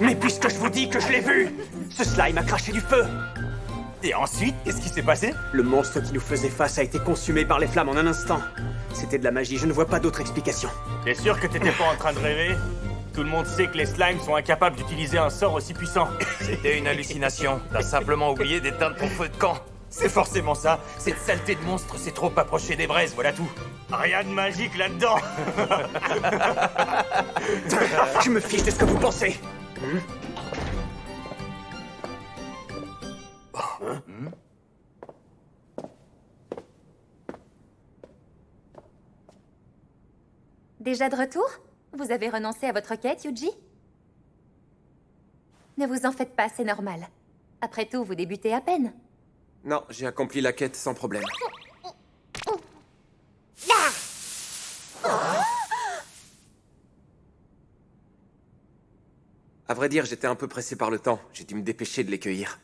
Mais puisque je vous dis que je l'ai vu, ce slime a craché du feu. Et ensuite, qu'est-ce qui s'est passé? Le monstre qui nous faisait face a été consumé par les flammes en un instant. C'était de la magie, je ne vois pas d'autre explication. T'es sûr que t'étais pas en train de rêver? Tout le monde sait que les slimes sont incapables d'utiliser un sort aussi puissant. C'était une hallucination. T'as simplement oublié d'éteindre ton feu de camp. C'est forcément ça. Cette saleté de monstre s'est trop approchée des braises, voilà tout. Rien de magique là-dedans. Je me fiche de ce que vous pensez. Déjà de retour? Vous avez renoncé à votre quête, Yuji? Ne vous en faites pas, c'est normal. Après tout, vous débutez à peine. Non, j'ai accompli la quête sans problème. À vrai dire, j'étais un peu pressé par le temps. J'ai dû me dépêcher de les cueillir.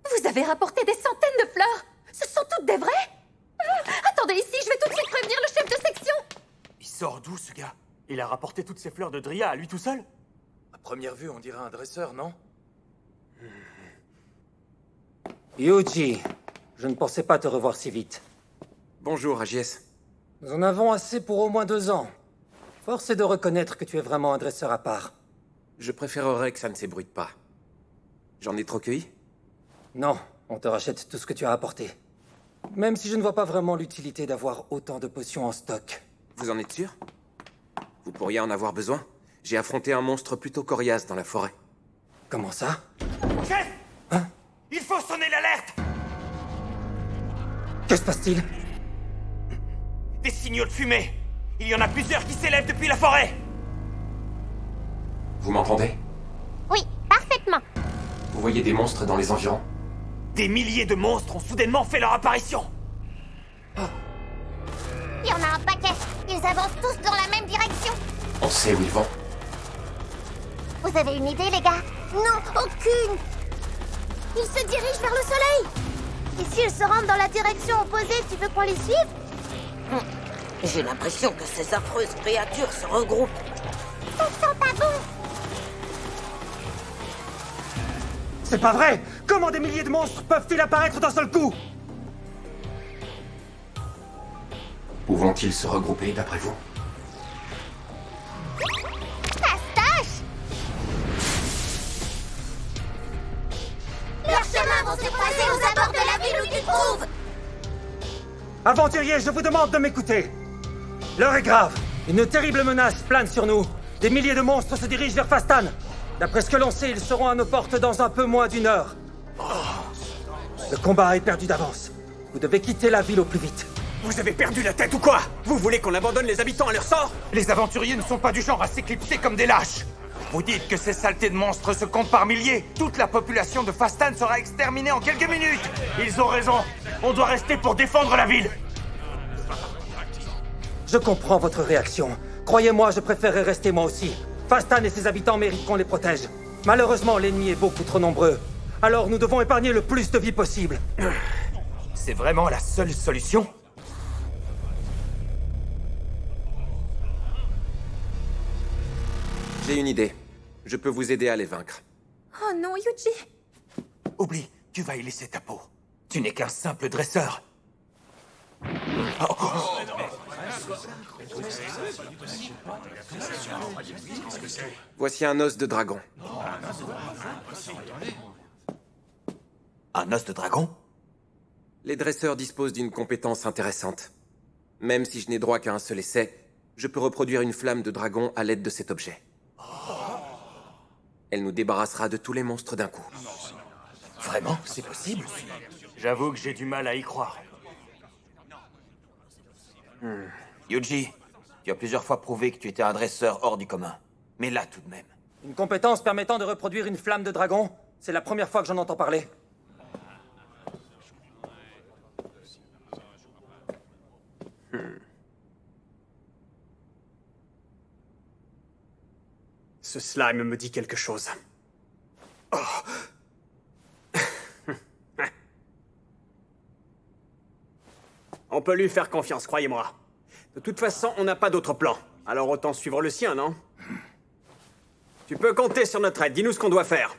Vous avez rapporté des centaines de fleurs! Ce sont toutes des vraies? Attendez ici, je vais tout de suite prévenir le chef de section! Il sort d'où, ce gars? Il a rapporté toutes ces fleurs de Dria à lui tout seul? À première vue, on dirait un dresseur, non? Yuji, je ne pensais pas te revoir si vite. Bonjour, Agies. Nous en avons assez pour au moins 2 ans. Force est de reconnaître que tu es vraiment un dresseur à part. Je préférerais que ça ne s'ébruite pas. J'en ai trop cueilli? Non, on te rachète tout ce que tu as apporté. Même si je ne vois pas vraiment l'utilité d'avoir autant de potions en stock. Vous en êtes sûr? Vous pourriez en avoir besoin? J'ai affronté un monstre plutôt coriace dans la forêt. Comment ça? Chef! Hein? Il faut sonner l'alerte! Que se passe-t-il? Des signaux de fumée! Il y en a plusieurs qui s'élèvent depuis la forêt! Vous m'entendez? Oui, parfaitement. Vous voyez des monstres dans les environs? Des milliers de monstres ont soudainement fait leur apparition! Il y en a un paquet. Ils avancent tous dans la même direction. On sait où ils vont. Vous avez une idée, les gars? Non, aucune. Ils se dirigent vers le soleil. Et s'ils se rendent dans la direction opposée, tu veux qu'on les suive? J'ai l'impression que ces affreuses créatures se regroupent. Ça sent pas bon. C'est pas vrai! Comment des milliers de monstres peuvent-ils apparaître d'un seul coup? Où vont-ils se regrouper, d'après vous? Pastache! Leurs chemins vont se croiser aux abords de la ville où tu te trouves. Aventuriers, je vous demande de m'écouter. L'heure est grave. Une terrible menace plane sur nous. Des milliers de monstres se dirigent vers Fastan. D'après ce que l'on sait, ils seront à nos portes dans un peu moins d'1 heure. Le combat est perdu d'avance. Vous devez quitter la ville au plus vite. Vous avez perdu la tête ou quoi? Vous voulez qu'on abandonne les habitants à leur sort? Les aventuriers ne sont pas du genre à s'éclipser comme des lâches! Vous dites que ces saletés de monstres se comptent par milliers. Toute la population de Fastan sera exterminée en quelques minutes. Ils ont raison. On doit rester pour défendre la ville. Je comprends votre réaction. Croyez-moi, je préférerais rester moi aussi. Fastan et ses habitants méritent qu'on les protège. Malheureusement, l'ennemi est beaucoup trop nombreux. Alors nous devons épargner le plus de vies possible. C'est vraiment la seule solution? J'ai une idée. Je peux vous aider à les vaincre. Oh non, Yuji! Oublie, tu vas y laisser ta peau. Tu n'es qu'un simple dresseur. Voici un os de dragon. Un os de dragon? Les dresseurs disposent d'une compétence intéressante. Même si je n'ai droit qu'à un seul essai, je peux reproduire une flamme de dragon à l'aide de cet objet. Elle nous débarrassera de tous les monstres d'un coup. Vraiment? C'est possible? J'avoue que j'ai du mal à y croire. Yuji, tu as plusieurs fois prouvé que tu étais un dresseur hors du commun. Mais là, tout de même. Une compétence permettant de reproduire une flamme de dragon? C'est la première fois que j'en entends parler. Ce slime me dit quelque chose. Oh. On peut lui faire confiance, croyez-moi. De toute façon, on n'a pas d'autre plan. Alors autant suivre le sien, non? Tu peux compter sur notre aide. Dis-nous ce qu'on doit faire.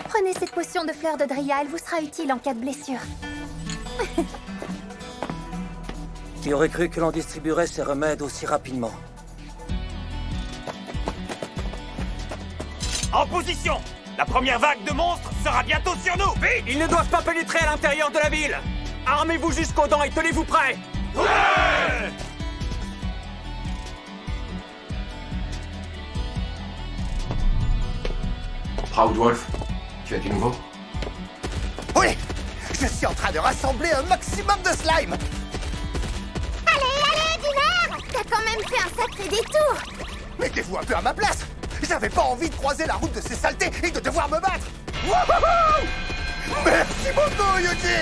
Prenez cette potion de fleur de Dria, elle vous sera utile en cas de blessure. Qui aurait cru que l'on distribuerait ces remèdes aussi rapidement? En position! La première vague de monstres sera bientôt sur nous! Vite! Ils ne doivent pas pénétrer à l'intérieur de la ville. Armez-vous jusqu'aux dents et tenez-vous prêts. Ouais! Proudwolf, tu as du nouveau? Oui! Je suis en train de rassembler un maximum de slime! Allez, Diner! T'as quand même fait un sacré détour! Mettez-vous un peu à ma place! J'avais pas envie de croiser la route de ces saletés et de devoir me battre! Wouhouhou! Merci beaucoup, Yuji!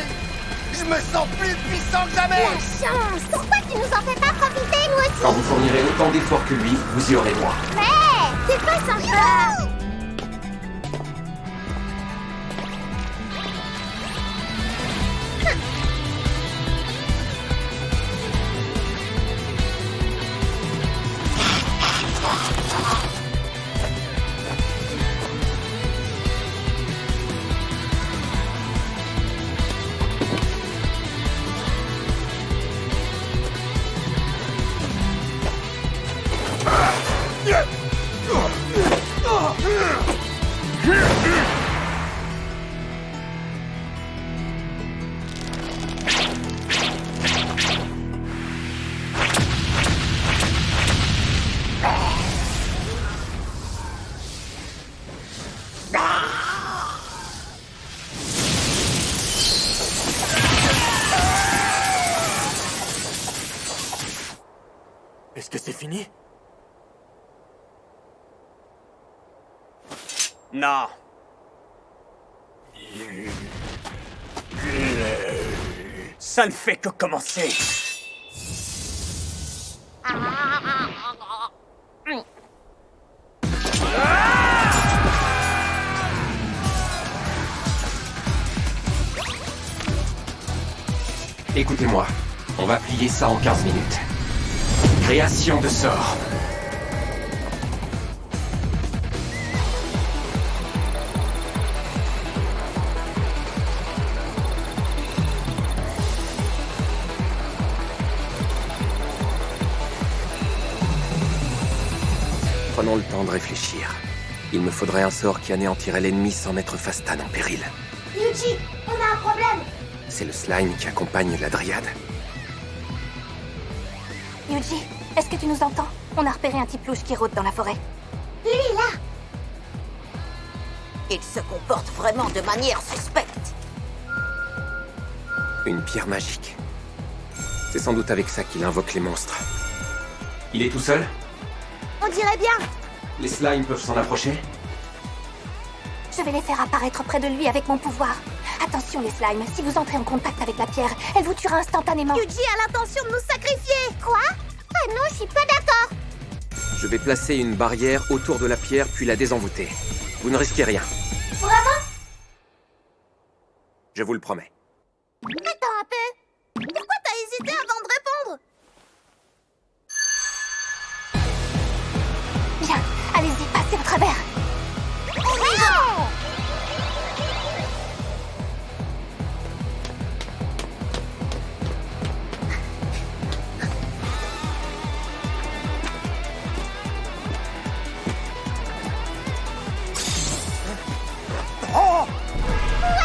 Je me sens plus puissant que jamais! La chance! Pourquoi tu nous en fais pas profiter, nous aussi? Quand vous fournirez autant d'efforts que lui, vous y aurez droit. Mais c'est pas sympa! Est-ce que c'est fini? Non. Ça ne fait que commencer. Écoutez-moi, on va plier ça en 15 minutes. Création de sort. Prenons le temps de réfléchir. Il me faudrait un sort qui anéantirait l'ennemi sans mettre Fastan en péril. Yuji, on a un problème! C'est le slime qui accompagne la dryade. Yuji, est-ce que tu nous entends? On a repéré un type louche qui rôde dans la forêt. Lui, là! Il se comporte vraiment de manière suspecte. Une pierre magique. C'est sans doute avec ça qu'il invoque les monstres. Il est tout seul? On dirait bien! Les slimes peuvent s'en approcher? Je vais les faire apparaître près de lui avec mon pouvoir. Attention les slimes, si vous entrez en contact avec la pierre, elle vous tuera instantanément. Yuji a l'intention de nous sacrifier! Quoi? Ah non, je suis pas d'accord! Je vais placer une barrière autour de la pierre puis la désenvoûter. Vous ne risquez rien. Vraiment? Je vous le promets. Attends un peu! Pourquoi t'as hésité avant de répondre? Bien, allez-y, passez au travers. On y va! Ouais!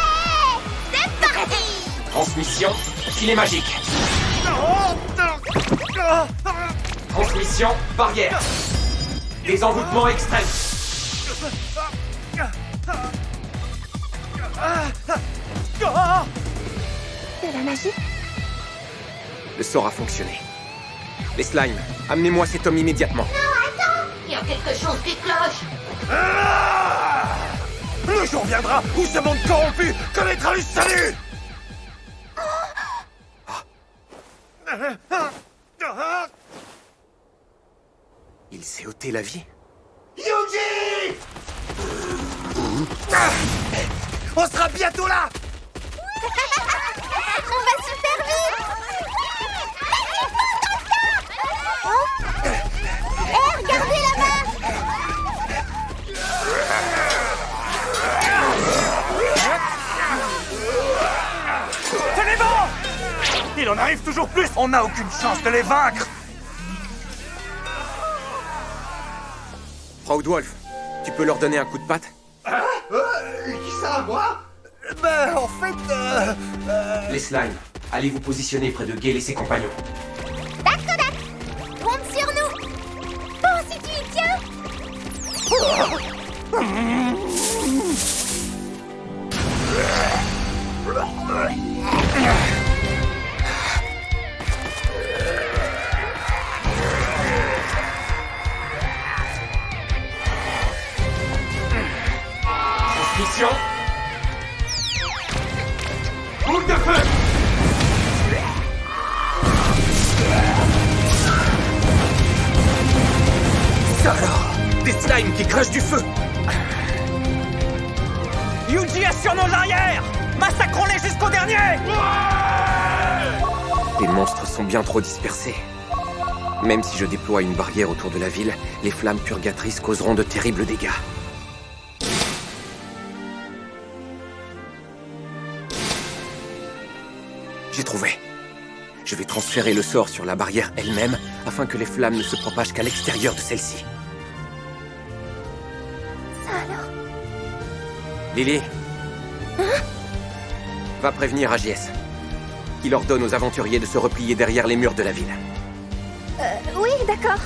C'est parti! Transmission, filet magique. Transmission, barrière. Désenvoûtement extrême. De la magie? Le sort a fonctionné. Les slimes, amenez-moi cet homme immédiatement. Il y a quelque chose qui cloche. Le jour viendra où ce monde corrompu connaîtra le salut! Il s'est ôté la vie? Yuji! On sera bientôt là! On va super vite! Il en arrive toujours plus. On n'a aucune chance de les vaincre. Proudwolf, tu peux leur donner un coup de patte? Qui ça, moi? Ben, en fait, Les slimes, allez vous positionner près de Gale et ses compagnons. D'accord. Compte sur nous. Bon, si tu y tiens. Transmission. Boule de feu. Ça alors! Des slimes qui crachent du feu! Yuji assure nos arrières! Massacrons-les jusqu'au dernier! Les monstres sont bien trop dispersés. Même si je déploie une barrière autour de la ville, les flammes purgatrices causeront de terribles dégâts. J'ai trouvé. Je vais transférer le sort sur la barrière elle-même afin que les flammes ne se propagent qu'à l'extérieur de celle-ci. Ça alors? Lily. Va prévenir AGS. Il ordonne aux aventuriers de se replier derrière les murs de la ville. Oui, d'accord.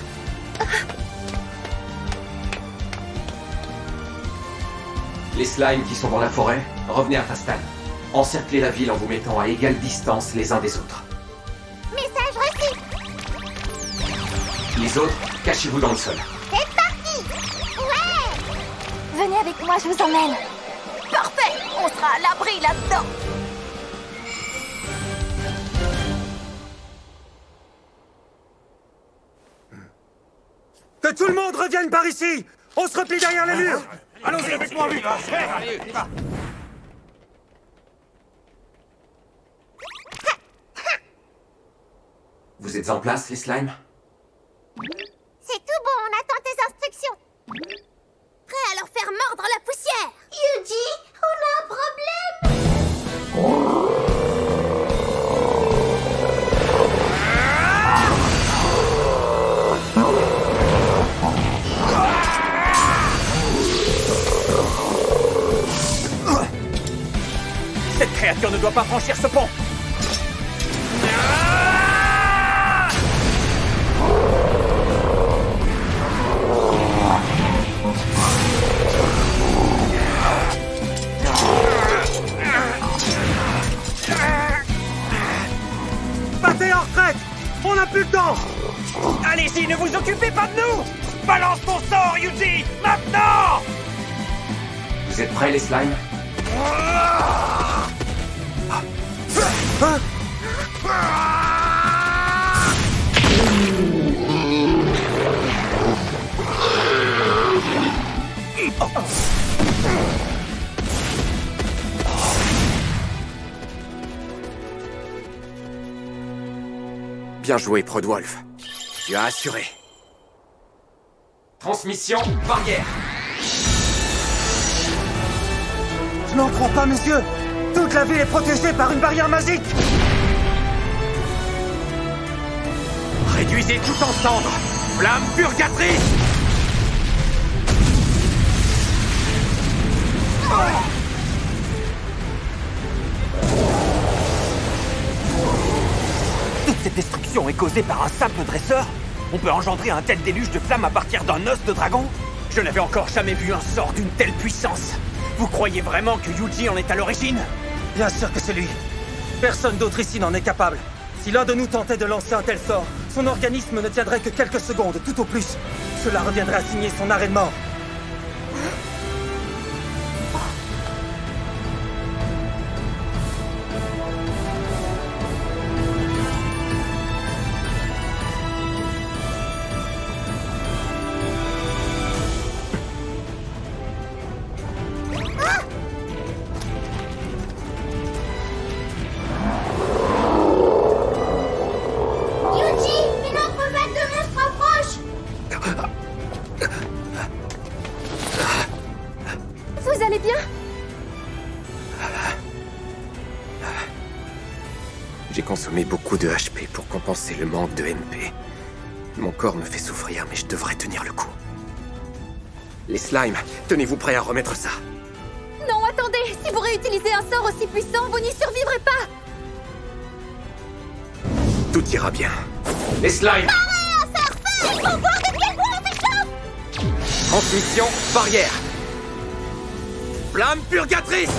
Les slimes qui sont dans la forêt, revenez à Fastan. Encerclez la ville en vous mettant à égale distance les uns des autres. Message reçu. Les autres, cachez-vous dans le sol. C'est parti. Ouais. Venez avec moi, je vous emmène. Parfait! On sera à l'abri là-dedans! Que tout le monde revienne par ici! On se replie derrière les murs! Allons-y, avec moi, vite. Allez, on y va. Vous êtes en place, les slimes? C'est tout bon, on attend tes instructions. Prêt à leur faire mordre la poussière. Yuji, on a un problème. Cette créature ne doit pas franchir ce pont! Partez en retraite! On n'a plus le temps! Allez-y, ne vous occupez pas de nous! Balance ton sort, Yuji! Maintenant! Vous êtes prêts, les slimes? Bien joué, Proudwolf. Tu as assuré. Transmission, barrière. Je n'en crois pas, mes yeux! Toute la ville est protégée par une barrière magique! Réduisez tout en cendres! Flamme purgatrice! Toute cette destruction est causée par un simple dresseur? On peut engendrer un tel déluge de flammes à partir d'un os de dragon? Je n'avais encore jamais vu un sort d'une telle puissance! Vous croyez vraiment que Yuji en est à l'origine? Bien sûr que c'est lui. Personne d'autre ici n'en est capable. Si l'un de nous tentait de lancer un tel sort, son organisme ne tiendrait que quelques secondes, tout au plus. Cela reviendrait à signer son arrêt de mort. J'ai consommé beaucoup de HP pour compenser le manque de NP. Mon corps me fait souffrir, mais je devrais tenir le coup. Les slimes, tenez-vous prêts à remettre ça. Non, attendez! Si vous réutilisez un sort aussi puissant, vous n'y survivrez pas! Tout ira bien. Les slimes! Il faut voir de quel bois on s'échauffe! Transmission, barrière. Flamme purgatrice!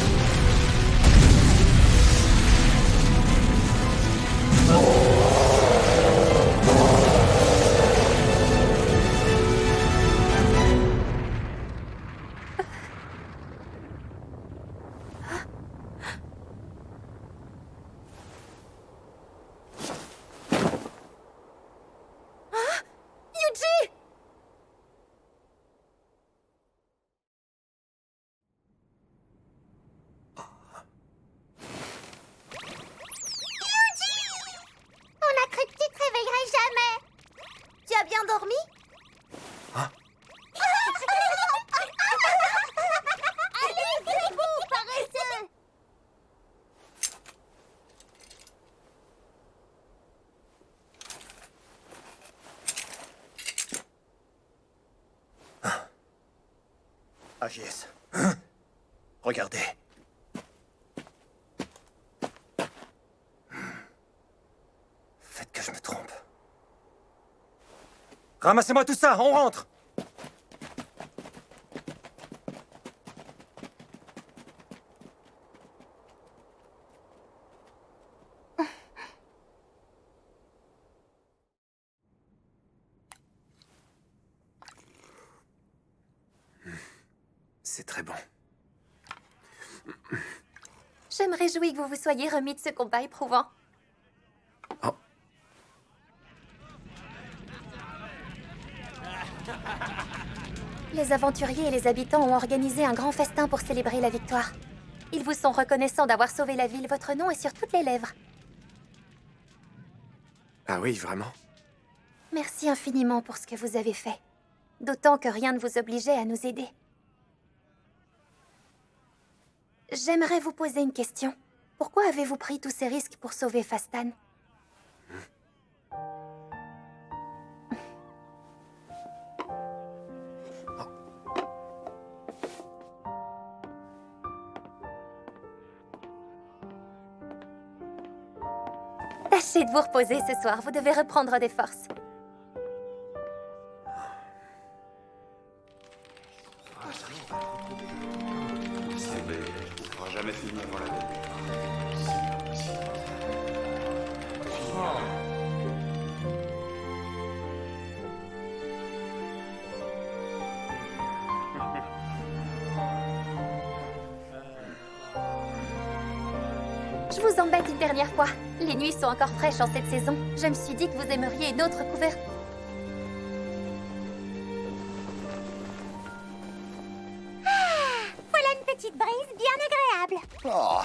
Yuji! On a cru que tu te réveillerais jamais. Tu as bien dormi? Allez, gribou, paresseux! AGS. Regardez. Faites que je me trompe. Ramassez-moi tout ça, on rentre! C'est très bon. Je me réjouis que vous vous soyez remis de ce combat éprouvant. Oh. Les aventuriers et les habitants ont organisé un grand festin pour célébrer la victoire. Ils vous sont reconnaissants d'avoir sauvé la ville. Votre nom est sur toutes les lèvres. Ah oui, vraiment? Merci infiniment pour ce que vous avez fait. D'autant que rien ne vous obligeait à nous aider. J'aimerais vous poser une question. Pourquoi avez-vous pris tous ces risques pour sauver Fastan? Tâchez de vous reposer ce soir. Vous devez reprendre des forces. Je vous embête une dernière fois. Les nuits sont encore fraîches en cette saison. Je me suis dit que vous aimeriez une autre couverture. Voilà une petite brise bien agréable. Oh,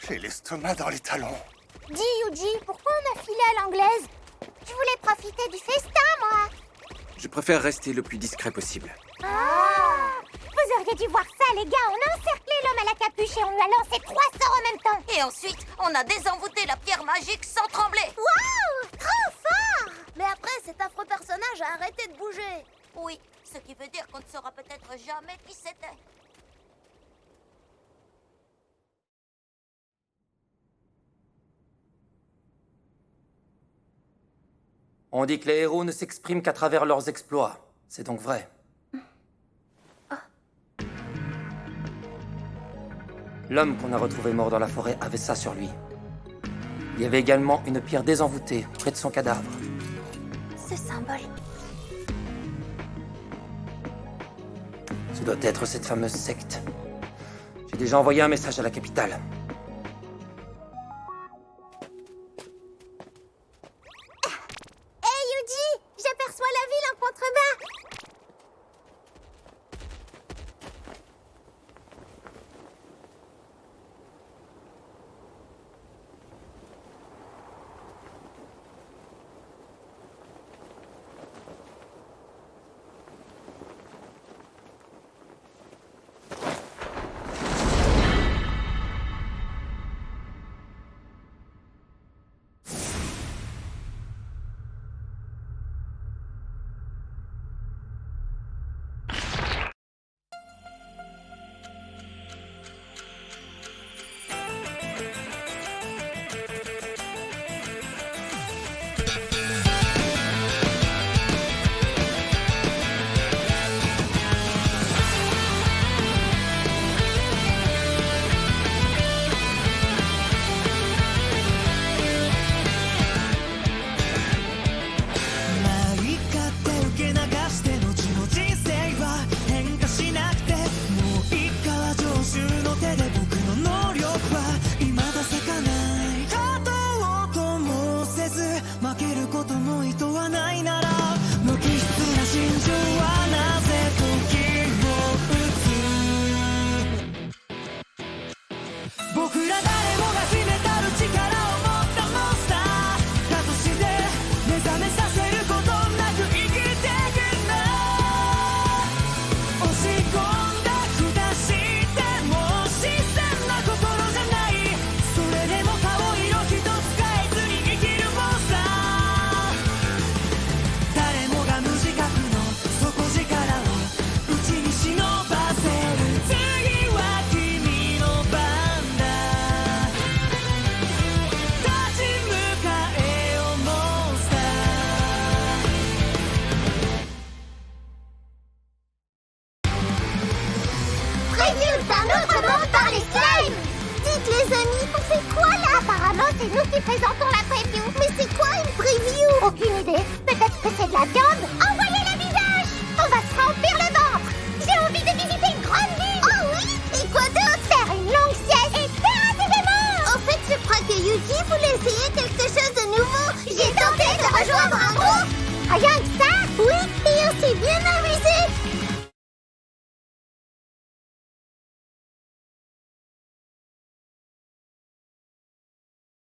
j'ai l'estomac dans les talons. Dis, Yuji, pourquoi on a filé à l'anglaise? Je voulais profiter du festin, moi. Je préfère rester le plus discret possible. Vous auriez dû voir ça, les gars. On a encerclé l'homme à la capuche et on lui a lancé 3 sorts en même temps. Et ensuite, on a désenvoûté la pierre magique sans trembler. Waouh, trop fort! Mais après, cet affreux personnage a arrêté de bouger. Oui, ce qui veut dire qu'on ne saura peut-être jamais qui c'était. On dit que les héros ne s'expriment qu'à travers leurs exploits. C'est donc vrai. L'homme qu'on a retrouvé mort dans la forêt avait ça sur lui. Il y avait également une pierre désenvoûtée près de son cadavre. Ce symbole. Ce doit être cette fameuse secte. J'ai déjà envoyé un message à la capitale. Hey, Yuji, j'aperçois la ville en contrebas. C'est nous qui présentons la preview. Mais c'est quoi une preview? Aucune idée. Peut-être que c'est de la viande? Envoyez le visage! On va se remplir le ventre! J'ai envie de visiter une grande ville! Oh oui? Et quoi d'autre? Faire une longue sieste et terrasser des morts! En fait, je crois que Yuji voulait essayer quelque chose de nouveau. J'ai tenté de rejoindre un groupe! Rien que ça? Oui, et on s'est bien